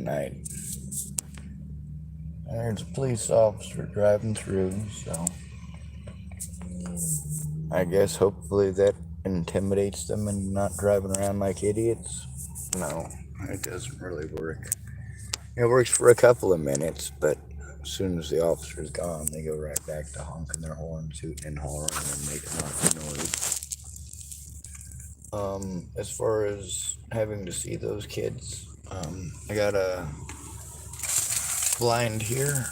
night. And there's a police officer driving through, so I guess hopefully that intimidates them and not driving around like idiots. No, it doesn't really work. It works for a couple of minutes, but as soon as the officer's gone, they go right back to honking their horns, hooting and hollering, and making lots of noise. As far as having to see those kids, I got a blind here.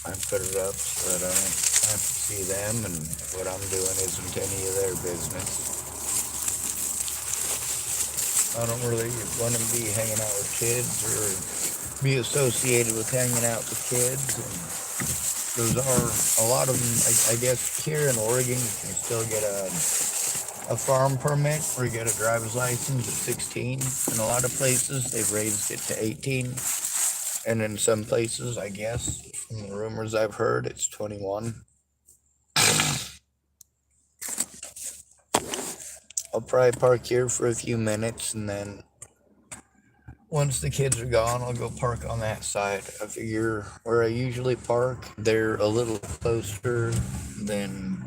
I put it up so that I don't have to see them, and what I'm doing isn't any of their business. I don't really want to be hanging out with kids or be associated with hanging out with kids. And those are a lot of them. I guess here in Oregon, you can still get a farm permit or you get a driver's license at 16. In a lot of places, they've raised it to 18. And in some places, I guess, from the rumors I've heard, it's 21. I'll probably park here for a few minutes, and then once the kids are gone, I'll go park on that side. I figure where I usually park, they're a little closer than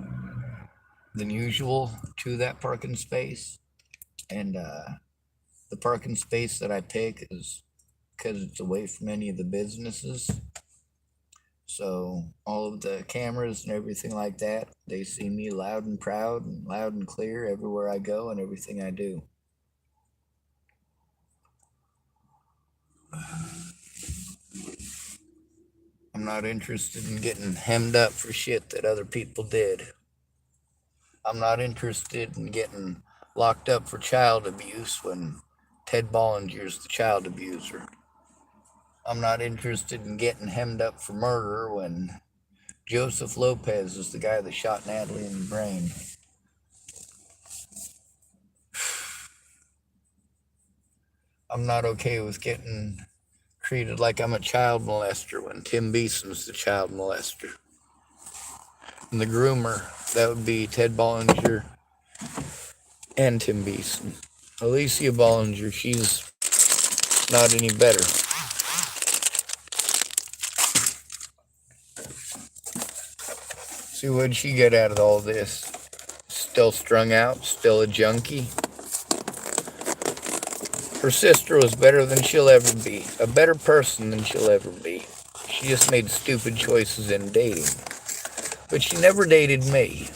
usual to that parking space. And the parking space that I pick is because it's away from any of the businesses. So all of the cameras and everything like that, they see me loud and proud and loud and clear everywhere I go and everything I do. I'm not interested in getting hemmed up for shit that other people did. I'm not interested in getting locked up for child abuse when Ted Bollinger's the child abuser. I'm not interested in getting hemmed up for murder when Joseph Lopez is the guy that shot Natalie in the brain. I'm not okay with getting treated like I'm a child molester when Tim Beeson's the child molester. And the groomer, that would be Ted Bollinger and Tim Beeson. Alicia Bollinger, she's not any better. See, what'd she get out of all this? Still strung out, still a junkie. Her sister was better than she'll ever be, a better person than she'll ever be. She just made stupid choices in dating. But she never dated me.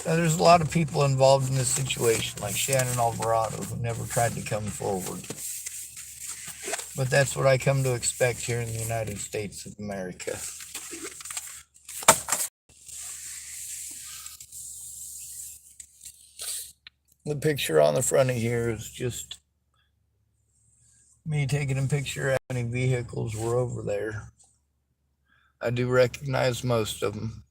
Now, there's a lot of people involved in this situation, like Shannon Alvarado, who never tried to come forward. But that's what I come to expect here in the United States of America. The picture on the front of here is just me taking a picture of how many vehicles were over there. I do recognize most of them.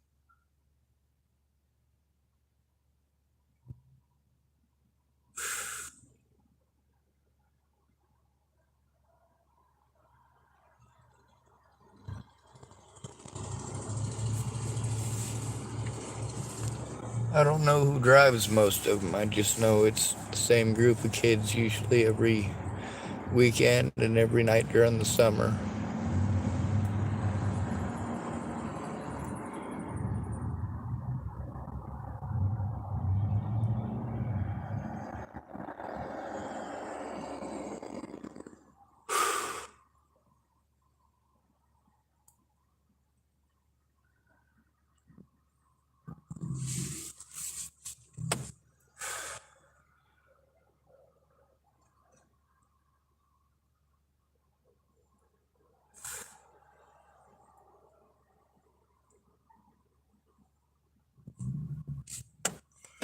I don't know who drives most of them. I just know it's the same group of kids usually every weekend and every night during the summer.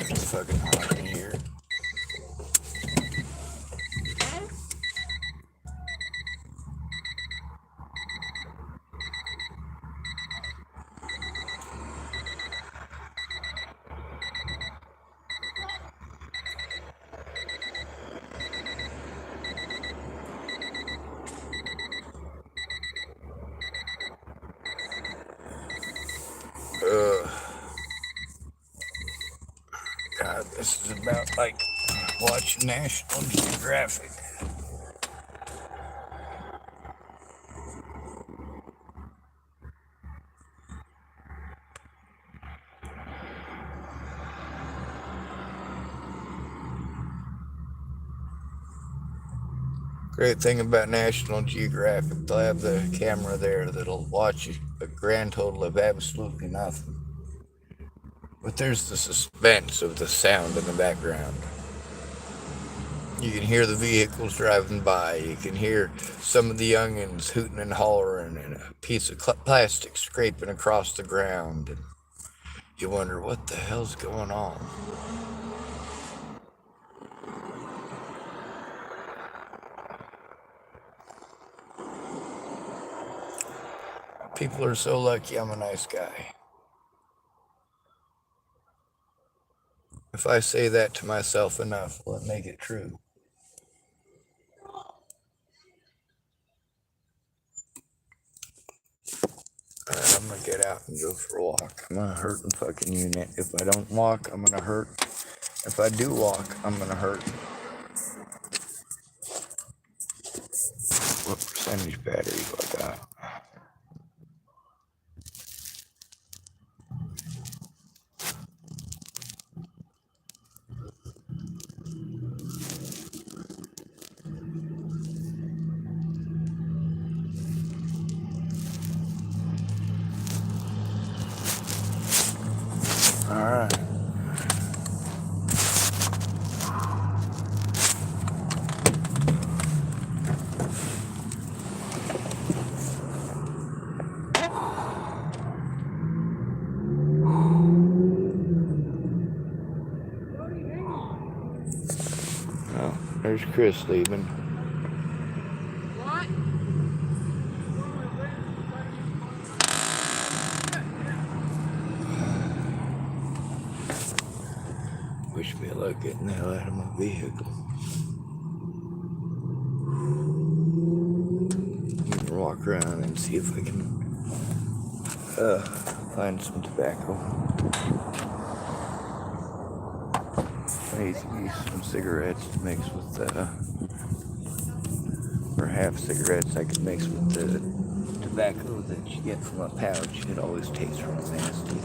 It's fucking hot in here. God, this is about like watching National Geographic. Great thing about National Geographic, they'll have the camera there that'll watch a grand total of absolutely nothing. But there's the suspense of the sound in the background. You can hear the vehicles driving by. You can hear some of the youngins hooting and hollering and a piece of plastic scraping across the ground. And you wonder what the hell's going on. People are so lucky I'm a nice guy. If I say that to myself enough, will it make it true? Alright, I'm gonna get out and go for a walk. I'm gonna hurt the fucking unit. If I don't walk, I'm gonna hurt. If I do walk, I'm gonna hurt. What percentage battery do I got? Alright. Oh, there's Chris leaving. What? Wish me luck getting the hell out of my vehicle. I'm gonna walk around and see if I can find some tobacco. Maybe some cigarettes to mix with or half cigarettes I could mix with the tobacco that you get from a pouch. It always tastes real nasty.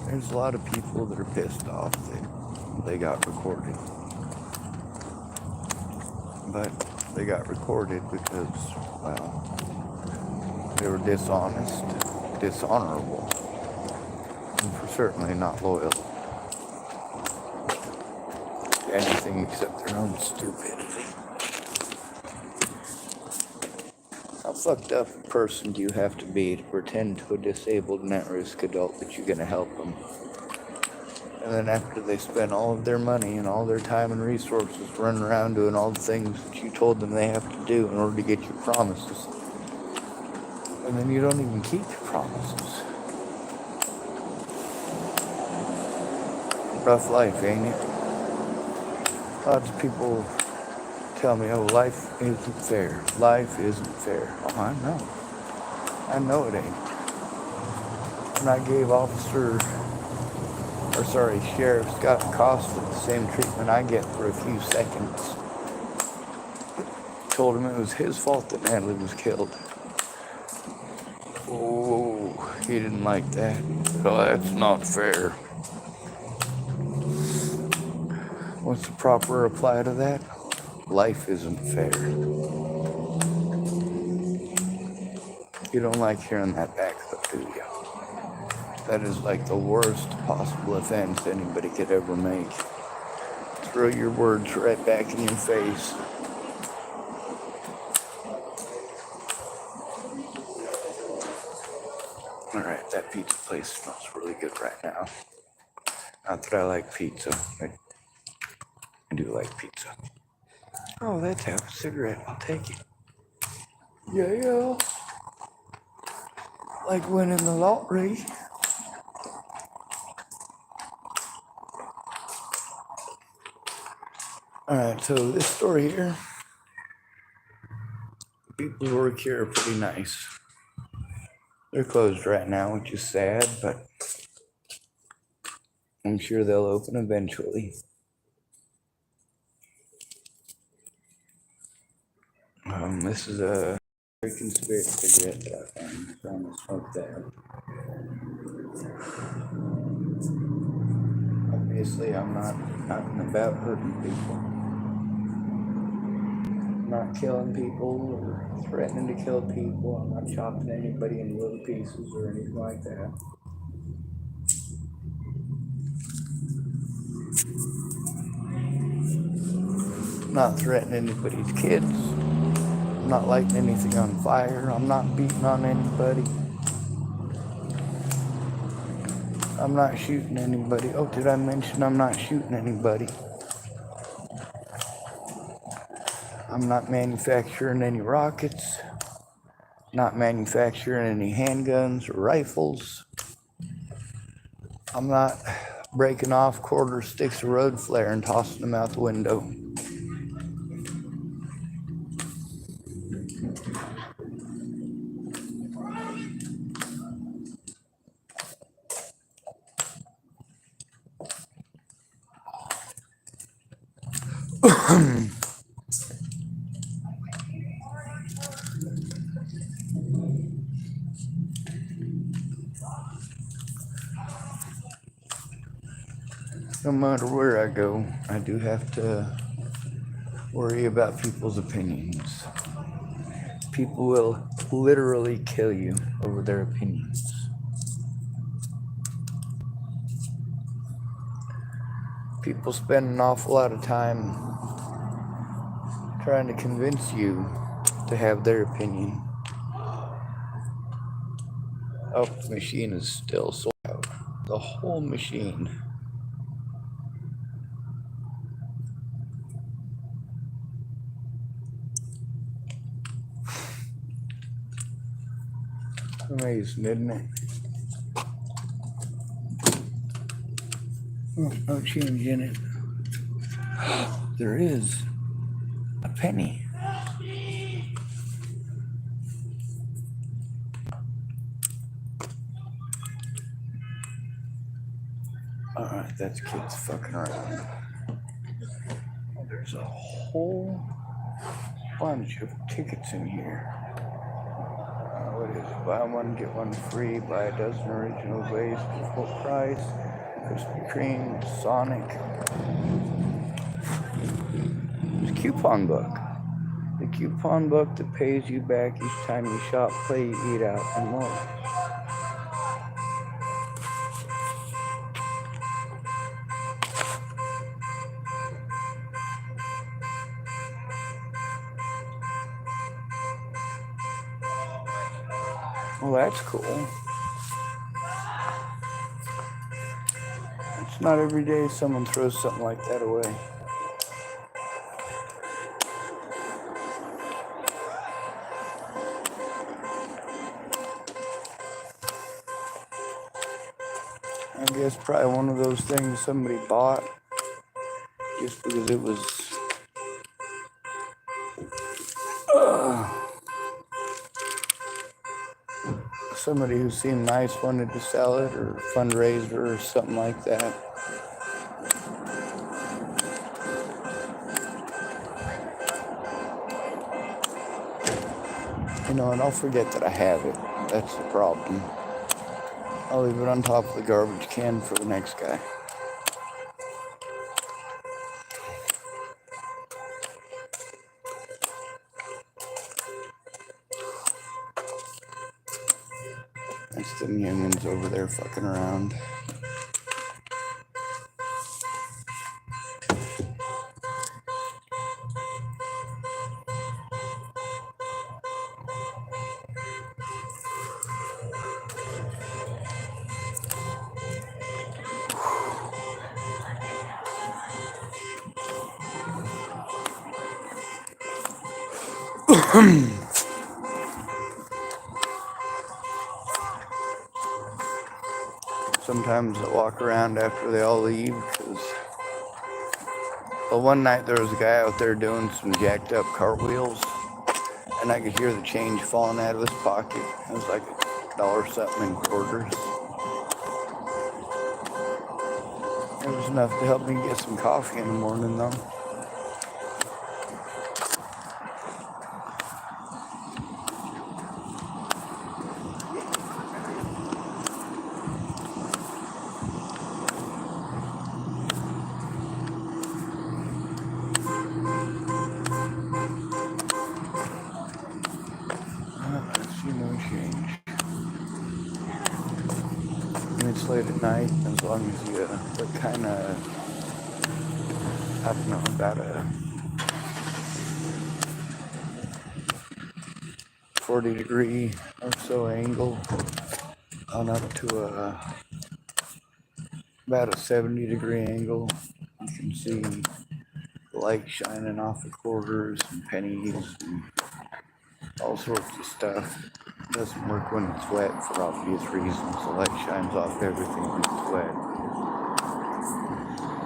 There's a lot of people that are pissed off that they got recorded. But they got recorded because, well, they were dishonest, dishonorable, and for certainly not loyal to anything except their own stupidity. How fucked up a person do you have to be to pretend to a disabled and at-risk adult that you're going to help them? And then after they spend all of their money and all their time and resources running around doing all the things that you told them they have to do in order to get your promises, and then you don't even keep your promises. Rough life, ain't it? Lots of people tell me, oh, life isn't fair. Life isn't fair. Oh, I know. I know it ain't. When I gave Sheriff Scott Costa the same treatment I get for a few seconds, told him it was his fault that Natalie was killed. Oh, he didn't like that. Oh, that's not fair. What's the proper reply to that? Life isn't fair. You don't like hearing that back, do you? That is like the worst possible offense anybody could ever make. Throw your words right back in your face. Alright, that pizza place smells really good right now. Not that I like pizza, but I do like pizza. Oh, that's half a cigarette. I'll take it. Yeah. Like winning the lottery. Alright, so this store here, the people who work here are pretty nice. They're closed right now, which is sad, but I'm sure they'll open eventually. This is a American Spirit cigarette that I found. I'm trying to smoke that. Obviously, I'm not out and about hurting people. I'm not killing people or threatening to kill people. I'm not chopping anybody in little pieces or anything like that. I'm not threatening anybody's kids. I'm not lighting anything on fire. I'm not beating on anybody. I'm not shooting anybody. Oh, did I mention I'm not shooting anybody? I'm not manufacturing any rockets. Not manufacturing any handguns or rifles. I'm not breaking off quarter sticks of road flare and tossing them out the window. No matter where I go, I do have to worry about people's opinions. People will literally kill you over their opinions. People spend an awful lot of time trying to convince you to have their opinion. Oh, the machine is still sold out. The whole machine. Amazing, isn't it? Oh, no change in it. There is a penny. Alright, that's kids fucking around. There's a whole bunch of tickets in here. What is it? Buy one, get one free. Buy a dozen original glaze for full price. Krispy Kreme, Sonic. There's a coupon book. The coupon book that pays you back each time you shop, play, eat out, and more. Well, that's cool. It's not every day someone throws something like that away. I guess probably one of those things somebody bought just because it was somebody who seemed nice wanted to sell it, or fundraiser or something like that. You know, and I'll forget that I have it. That's the problem. I'll leave it on top of the garbage can for the next guy. That's them youngins over there fucking around. Sometimes I walk around after they all leave, because one night there was a guy out there doing some jacked up cartwheels, and I could hear the change falling out of his pocket. It was like $1 something in quarters. enough to help me get some coffee in the morning, though. I see no change. And it's late at night, as long as you look kind of, I don't know, about a 40-degree or so angle on up to about a 70-degree angle. You can see the light shining off the quarters and pennies and all sorts of stuff. It doesn't work when it's wet for obvious reasons. The light shines off everything when it's wet.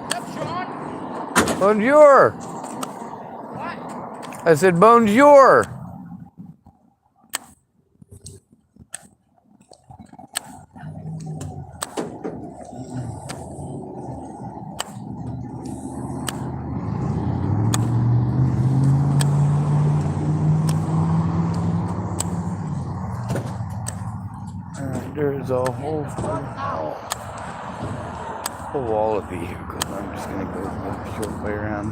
What's up, Sean? Bonjour! What? I said bonjour! There's a whole wall of vehicles. I'm just gonna go a short way around.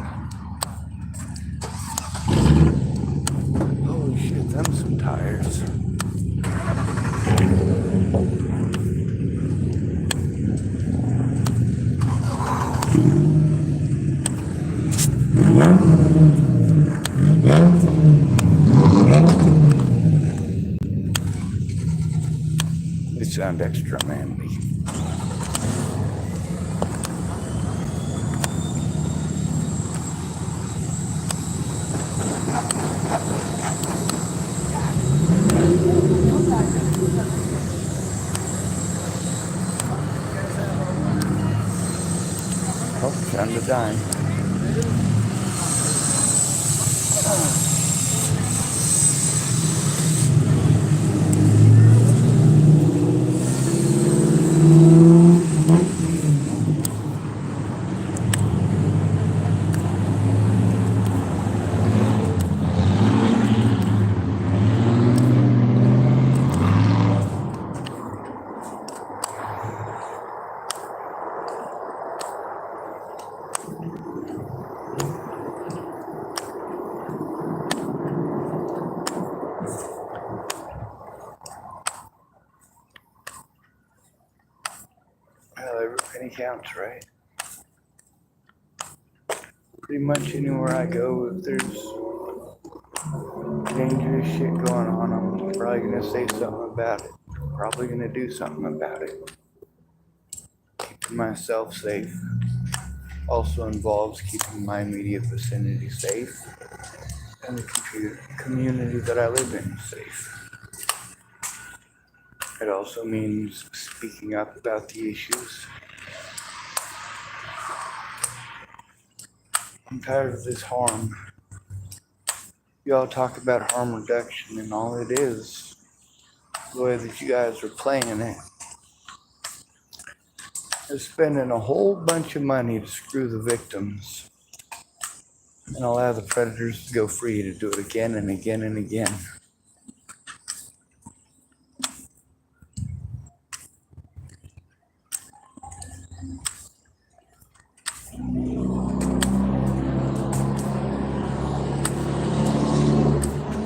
Holy shit, them some tires. They sound extra manly. Oh, found a dime. Well, every penny counts, right? Pretty much anywhere I go, if there's dangerous shit going on, I'm probably gonna say something about it. Probably gonna do something about it. Keeping myself safe also involves keeping my immediate vicinity safe and the community that I live in safe. It also means speaking up about the issues. I'm tired of this harm. Y'all talk about harm reduction, and all it is the way that you guys are playing it is spending a whole bunch of money to screw the victims and allow the predators to go free to do it again and again and again.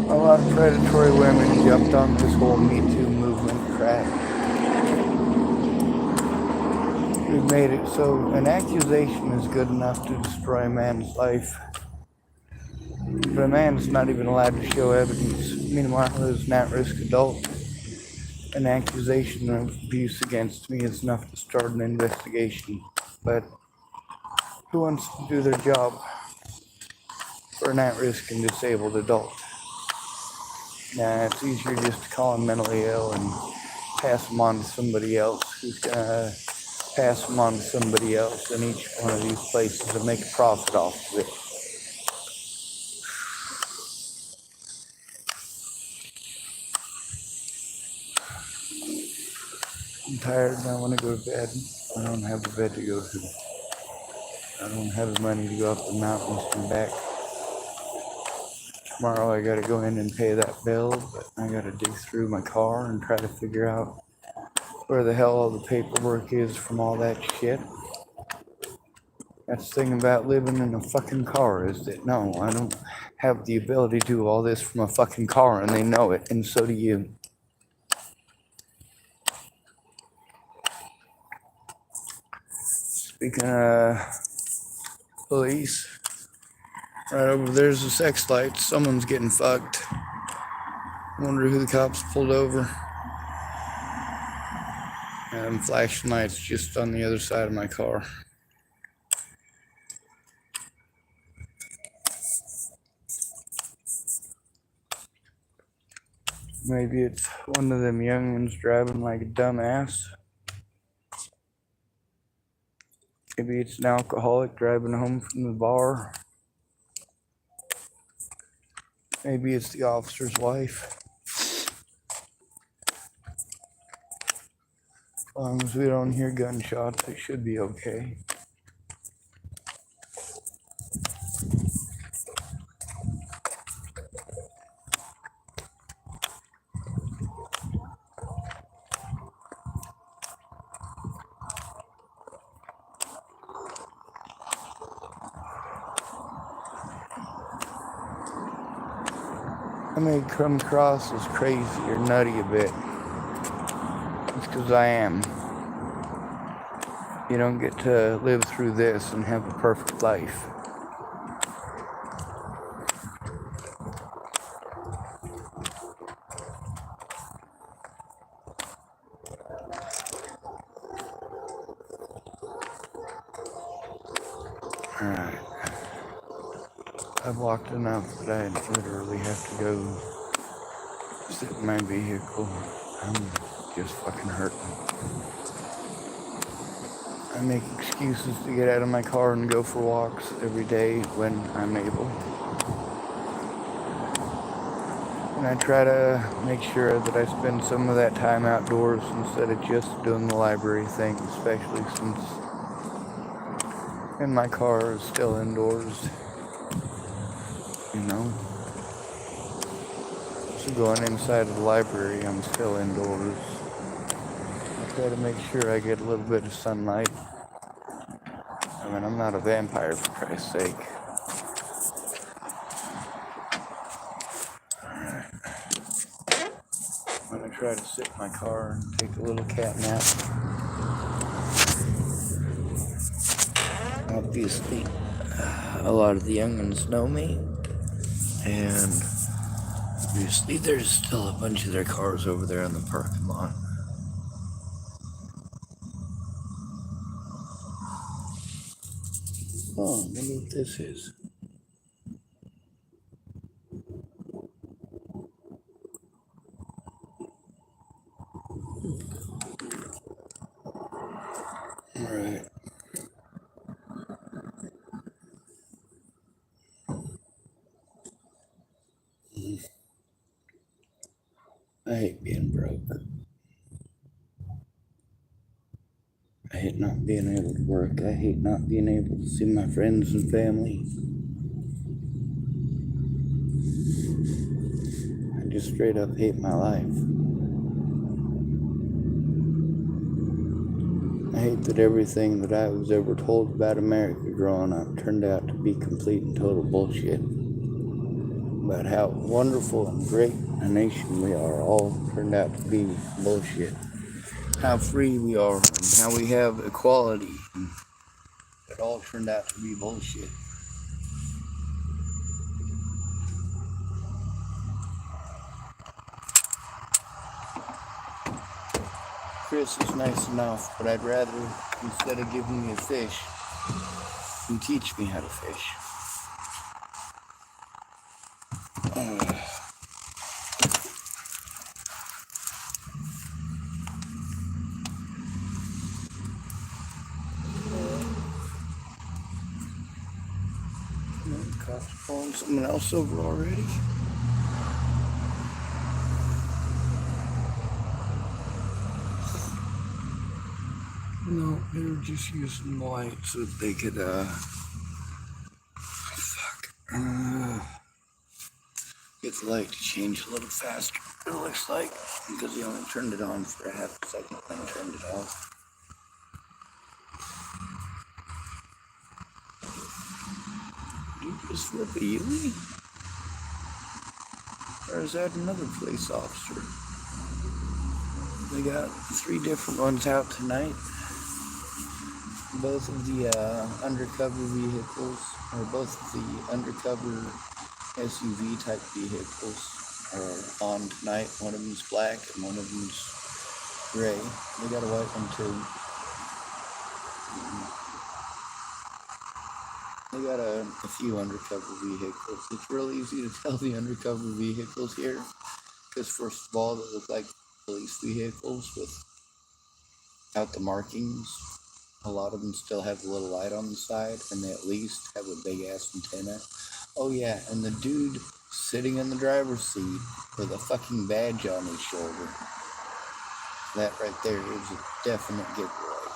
A lot of predatory women jumped on this whole Me Too movement crap. We've made it so an accusation is good enough to destroy a man's life. But a man's not even allowed to show evidence. Meanwhile, as an at-risk adult, an accusation of abuse against me is enough to start an investigation. But who wants to do their job for an at-risk and disabled adult? Nah, it's easier just to call them mentally ill and pass them on to somebody else who's gonna pass them on to somebody else in each one of these places and make a profit off of it. I'm tired and I want to go to bed. I don't have a bed to go to. I don't have the money to go up the mountains and back. Tomorrow I gotta go in and pay that bill, but I gotta dig through my car and try to figure out where the hell all the paperwork is from all that shit. That's the thing about living in a fucking car is that no, I don't have the ability to do all this from a fucking car, and they know it, and so do you. Speaking of police, right over there's a sex light. Someone's getting fucked. Wonder who the cops pulled over. And flashing lights just on the other side of my car. Maybe it's one of them youngins driving like a dumbass. Maybe it's an alcoholic driving home from the bar. Maybe it's the officer's wife. As long as we don't hear gunshots, it should be okay. I may come across as crazy or nutty a bit. It's because I am. You don't get to live through this and have a perfect life. Alright. I've walked enough that I literally have to go sit in my vehicle. I'm just fucking hurting. I make excuses to get out of my car and go for walks every day when I'm able. And I try to make sure that I spend some of that time outdoors instead of just doing the library thing, especially since my car is still indoors. You know? So going inside of the library, I'm still indoors. I try to make sure I get a little bit of sunlight. I mean, I'm not a vampire, for Christ's sake. Alright. I'm gonna try to sit in my car and take a little cat nap. Obviously, a lot of the youngins know me. And obviously, there's still a bunch of their cars over there in the parking lot. Oh, I wonder what this is. Alright. I hate being broke. I hate not being able to work. I hate not being able to see my friends and family. I just straight up hate my life. I hate that everything that I was ever told about America growing up turned out to be complete and total bullshit. About how wonderful and great a nation we are all turned out to be bullshit. How free we are and how we have equality. It all turned out to be bullshit. Chris is nice enough, but I'd rather, instead of giving me a fish, you teach me how to fish. Cops pulling someone else over already. No, they were just using the light so that they could, get the light to change a little faster, it looks like, because he only turned it on for a half a second, then turned it off. Did you just flip a Yui? Or is that another police officer? They got 3 different ones out tonight. Both of the undercover vehicles, or both of the undercover SUV type vehicles are on tonight. One of them's black and one of them's gray. They got a white one too. They got a few undercover vehicles. It's real easy to tell the undercover vehicles here, because first of all, they look like police vehicles without the markings. A lot of them still have a little light on the side, and they at least have a big ass antenna. Oh yeah, and the dude sitting in the driver's seat with a fucking badge on his shoulder. That right there is a definite giveaway.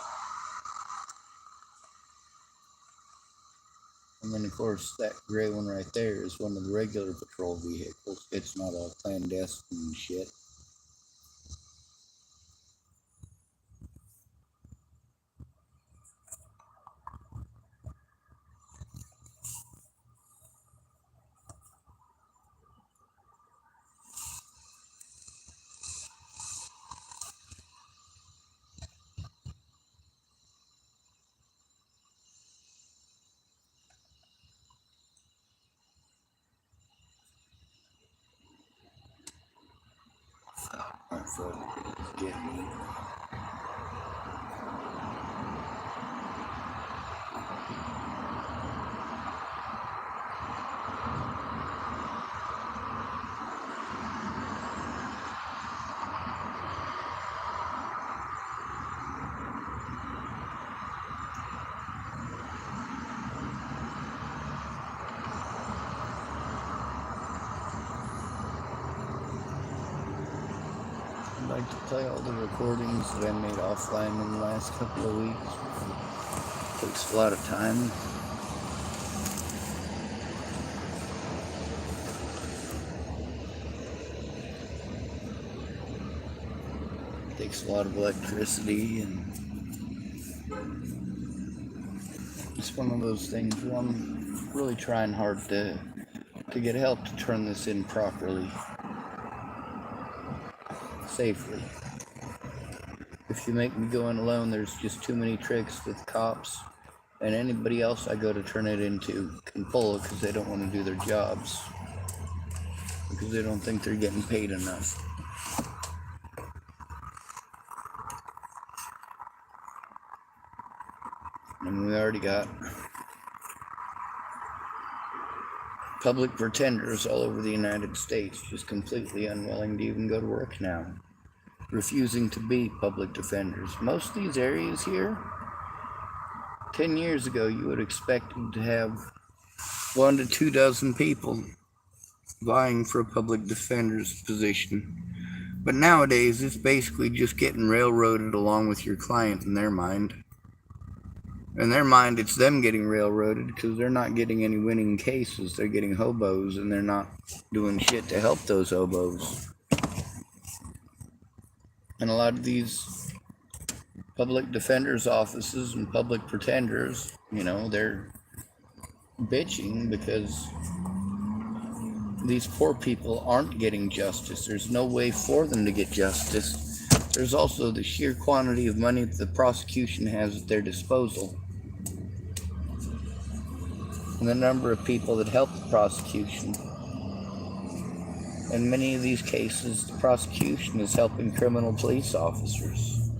And then of course that gray one right there is one of the regular patrol vehicles. It's not all clandestine shit. My foot is getting me. I'd like to play all the recordings that I made offline in the last couple of weeks. It takes a lot of time. It takes a lot of electricity, and it's one of those things where I'm really trying hard to get help to turn this in properly. Safely. If you make me go in alone, there's just too many tricks with cops, and anybody else I go to turn it into can pull it because they don't want to do their jobs, because they don't think they're getting paid enough. And we already got public pretenders all over the United States just completely unwilling to even go to work now, refusing to be public defenders. Most of these areas here, 10 years ago, you would expect to have 1 to 2 dozen people vying for a public defender's position. But nowadays, it's basically just getting railroaded along with your client in their mind. In their mind, it's them getting railroaded because they're not getting any winning cases. They're getting hobos, and they're not doing shit to help those hobos. And a lot of these public defenders' offices and public pretenders, you know, they're bitching because these poor people aren't getting justice. There's no way for them to get justice. There's also the sheer quantity of money that the prosecution has at their disposal, and the number of people that help the prosecution. In many of these cases, the prosecution is helping criminal police officers.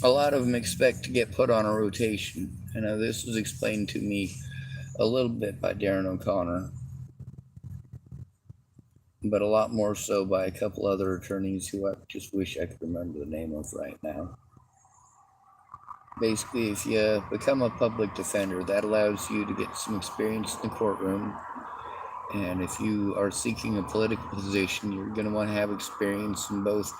A lot of them expect to get put on a rotation. And this was explained to me a little bit by Darren O'Connor, but a lot more so by a couple other attorneys who I just wish I could remember the name of right now. Basically, if you become a public defender, that allows you to get some experience in the courtroom And if you are seeking a political position, you're going to want to have experience in both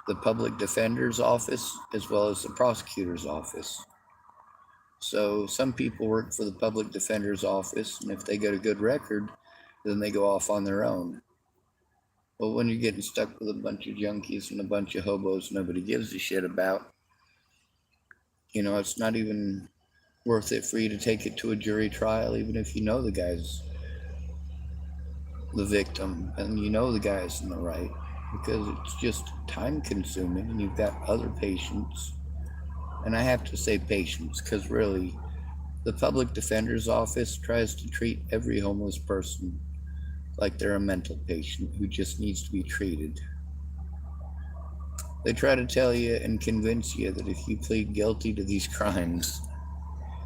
the public defender's office as well as the prosecutor's office. So some people work for the public defender's office, and if they get a good record, then they go off on their own. Well, when you're getting stuck with a bunch of junkies and a bunch of hobos nobody gives a shit about, it's not even worth it for you to take it to a jury trial, even if you know the guy's the victim and you know the guy's in the right, because it's just time consuming and you've got other patients. And I have to say patients, because really, the public defender's office tries to treat every homeless person like they're a mental patient who just needs to be treated. They try to tell you and convince you that if you plead guilty to these crimes,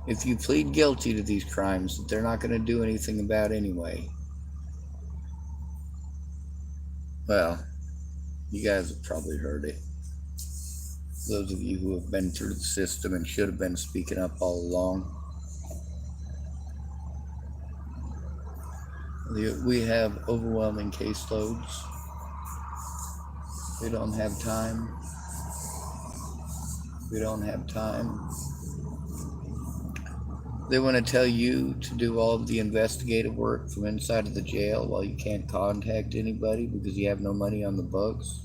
that they're not going to do anything about anyway. Well, you guys have probably heard it. Those of you who have been through the system and should have been speaking up all along. We have overwhelming caseloads. We don't have time. They want to tell you to do all of the investigative work from inside of the jail while you can't contact anybody because you have no money on the books.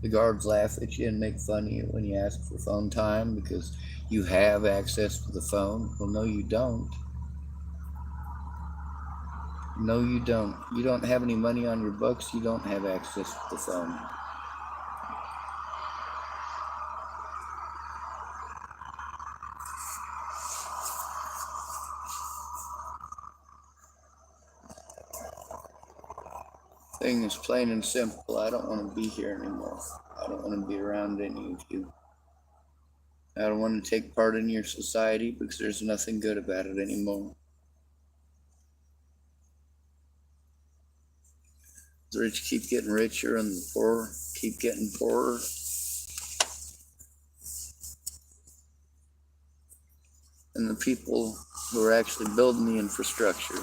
The guards laugh at you and make fun of you when you ask for phone time because you have access to the phone. Well, no, you don't. No, you don't. You don't have any money on your books. You don't have access to the phone. Thing is plain and simple. I don't want to be here anymore. I don't want to be around any of you. I don't want to take part in your society because there's nothing good about it anymore. The rich keep getting richer and the poor keep getting poorer. And the people who are actually building the infrastructure,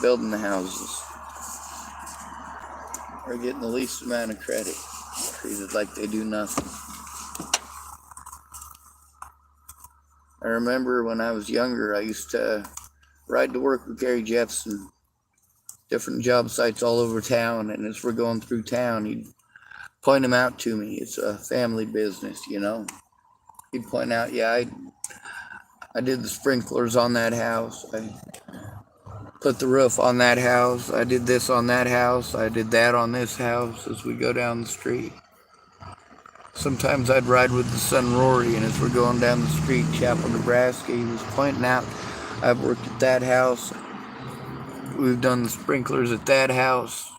building the houses, are getting the least amount of credit, treated like they do nothing. I remember when I was younger, I used to ride to work with Gary Jepson, different job sites all over town, and as we're going through town, he'd point them out to me. It's a family business, He'd point out, yeah, I did the sprinklers on that house. I put the roof on that house. I did this on that house. I did that on this house as we go down the street. Sometimes I'd ride with the son Rory, and as we're going down the street, Chapel, Nebraska, he was pointing out, I've worked at that house. We've done the sprinklers at that house.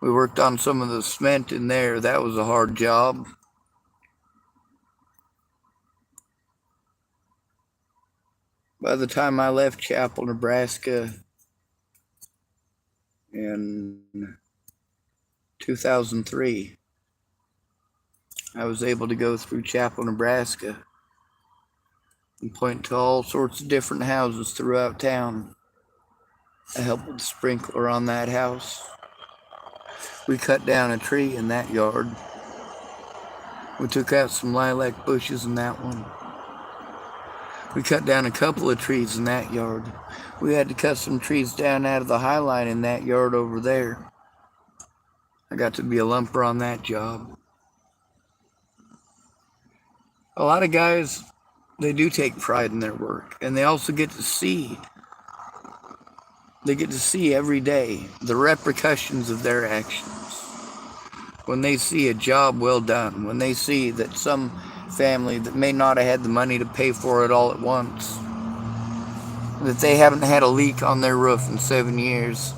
We worked on some of the cement in there. That was a hard job. By the time I left Chapel, Nebraska in 2003, I was able to go through Chapel, Nebraska and point to all sorts of different houses throughout town. I helped with the sprinkler on that house. We cut down a tree in that yard. We took out some lilac bushes in that one. We cut down a couple of trees in that yard. We had to cut some trees down out of the high line in that yard over there. I got to be a lumper on that job. A lot of guys, they do take pride in their work, and they also get to see every day the repercussions of their actions. When they see a job well done, when they see that some family that may not have had the money to pay for it all at once, that they haven't had a leak on their roof in 7 years,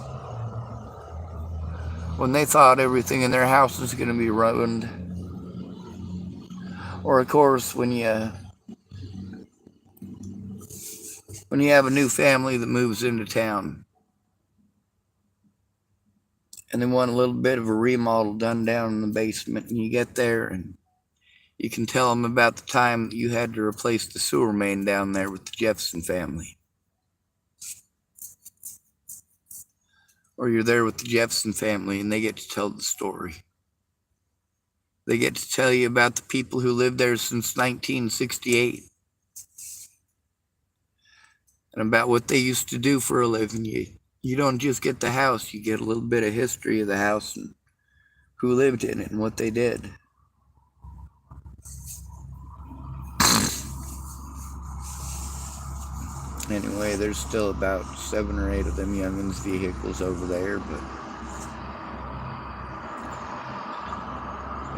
when they thought everything in their house was going to be ruined, or of course when you have a new family that moves into town and they want a little bit of a remodel done down in the basement, and you get there and you can tell them about the time that you had to replace the sewer main down there with the Jefferson family. Or you're there with the Jefferson family and they get to tell the story. They get to tell you about the people who lived there since 1968 and about what they used to do for a living. You don't just get the house, you get a little bit of history of the house and who lived in it and what they did. Anyway, there's still about 7 or 8 of them youngins' vehicles over there, but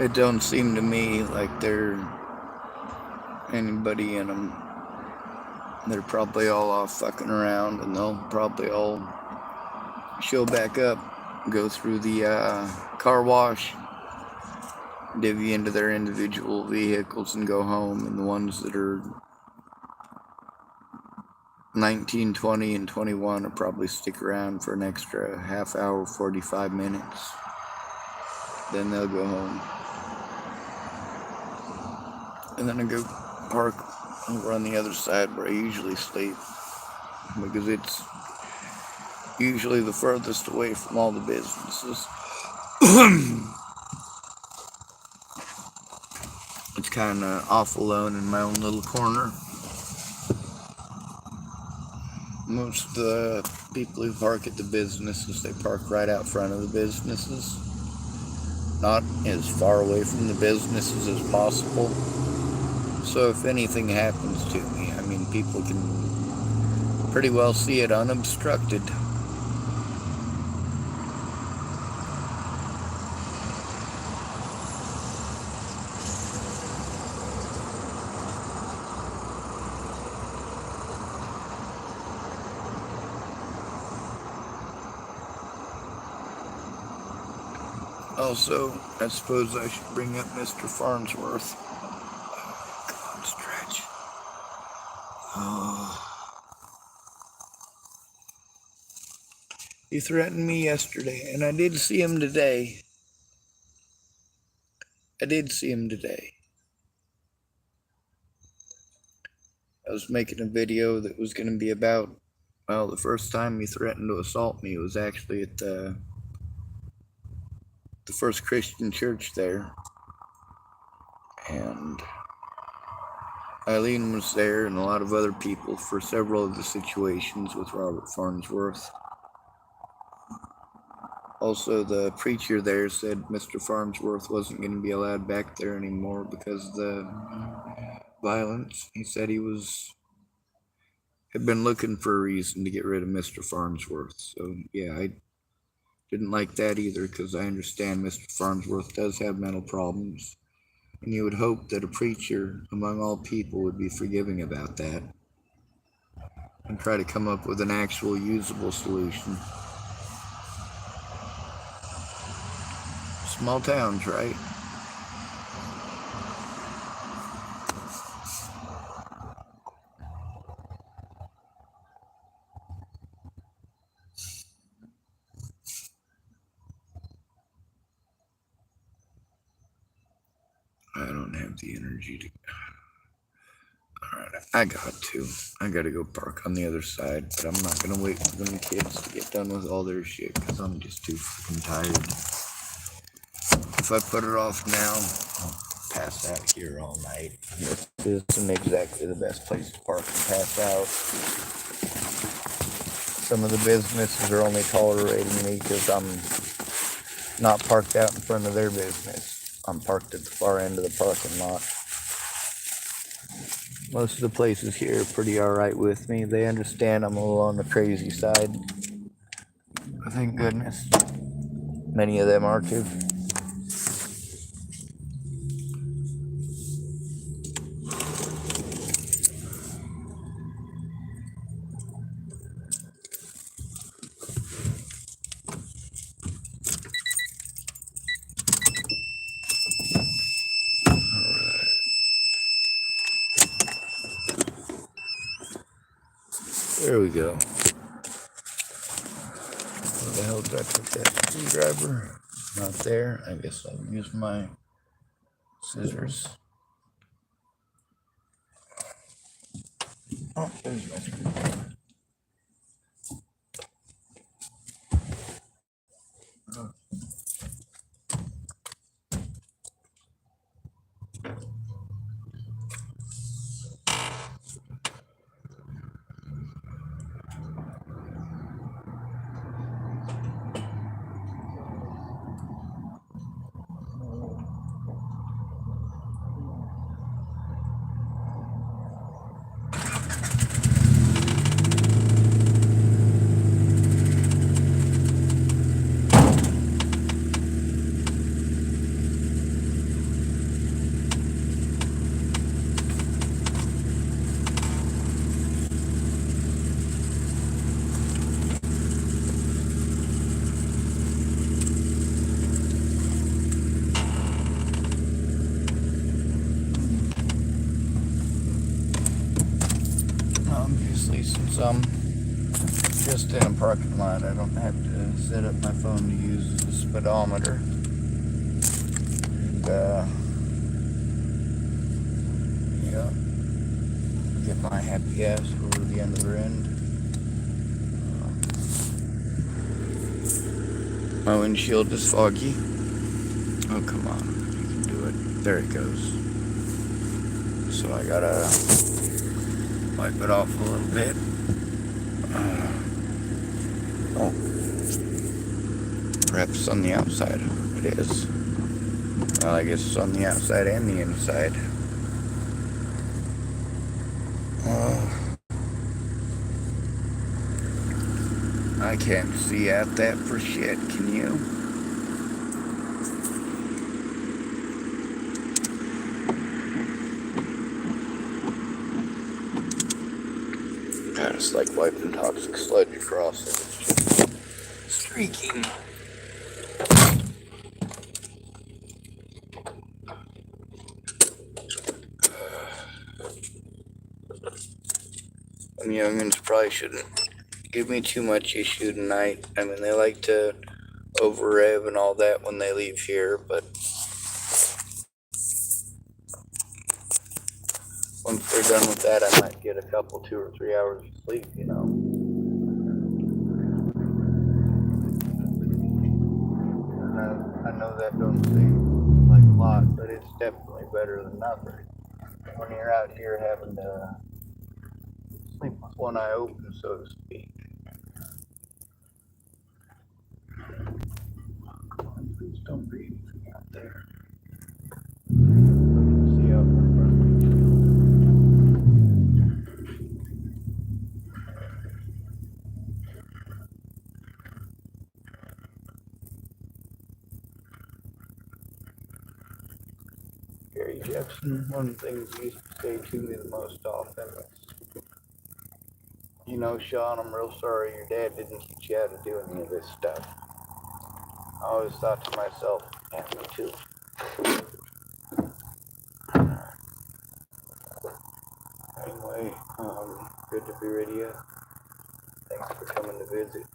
it don't seem to me like there anybody in them. They're probably all off fucking around, and they'll probably all show back up, go through the car wash, divvy into their individual vehicles and go home, and the ones that are 19, 20, and 21 will probably stick around for an extra half hour, 45 minutes. Then they'll go home. And then I go park over on the other side where I usually sleep, because it's usually the furthest away from all the businesses. It's kind of off alone in my own little corner. Most of the people who park at the businesses, they park right out front of the businesses, not as far away from the businesses as possible. So if anything happens to me, I mean, people can pretty well see it unobstructed. Also, I suppose I should bring up Mr. Farnsworth. Oh, come on, stretch. Oh. He threatened me yesterday, and I did see him today. I was making a video that was going to be about, well, the first time he threatened to assault me was actually at the First Christian Church there. And Eileen was there and a lot of other people for several of the situations with Robert Farnsworth. Also, the preacher there said Mr. Farnsworth wasn't going to be allowed back there anymore because of the violence. He said he had been looking for a reason to get rid of Mr. Farnsworth. So, yeah, I didn't like that either, because I understand Mr. Farnsworth does have mental problems. And you would hope that a preacher, among all people, would be forgiving about that and try to come up with an actual usable solution. Small towns, right? I don't have the energy to... Alright, I gotta go park on the other side, but I'm not gonna wait for them kids to get done with all their shit, because I'm just too fucking tired. If I put it off now, I'll pass out here all night. This isn't exactly the best place to park and pass out. Some of the businesses are only tolerating me because I'm not parked out in front of their business. I'm parked at the far end of the parking lot. Most of the places here are pretty alright with me. They understand I'm a little on the crazy side. Thank goodness. Many of them are too. There we go. Where the hell did I put that screwdriver? Not there. I guess I'll use my scissors. Oh, there's my screwdriver. Obviously, since I'm just in a parking lot, I don't have to set up my phone to use the speedometer. And, yeah, get my happy ass over the other end. My windshield is foggy. Oh, come on. You can do it. There it goes. So I gotta wipe it off a little bit. Oh, perhaps on the outside. It is. Well, I guess it's on the outside and the inside. I can't see out that for shit, can you? God, it's like wiping toxic sludge across it. It's just streaking. Them youngins probably shouldn't give me too much issue tonight. I mean, they like to over rev and all that when they leave here, but once they're done with that, I might get a couple, 2 or 3 hours of sleep, you know. And I know that don't seem like a lot, but it's definitely better than nothing. When you're out here having to sleep with one eye open, so to speak. Please don't be anything out there. See out in front of me. Gary Jepson, one of the things he used to say to me the most often is, you know, Sean, I'm real sorry your dad didn't teach you how to do any of this stuff. I always thought to myself, yeah, me too. Anyway, good to be with you. Thanks for coming to visit.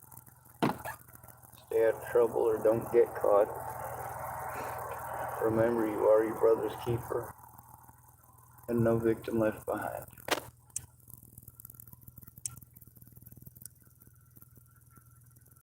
Stay out of trouble or don't get caught. Remember, you are your brother's keeper, and no victim left behind.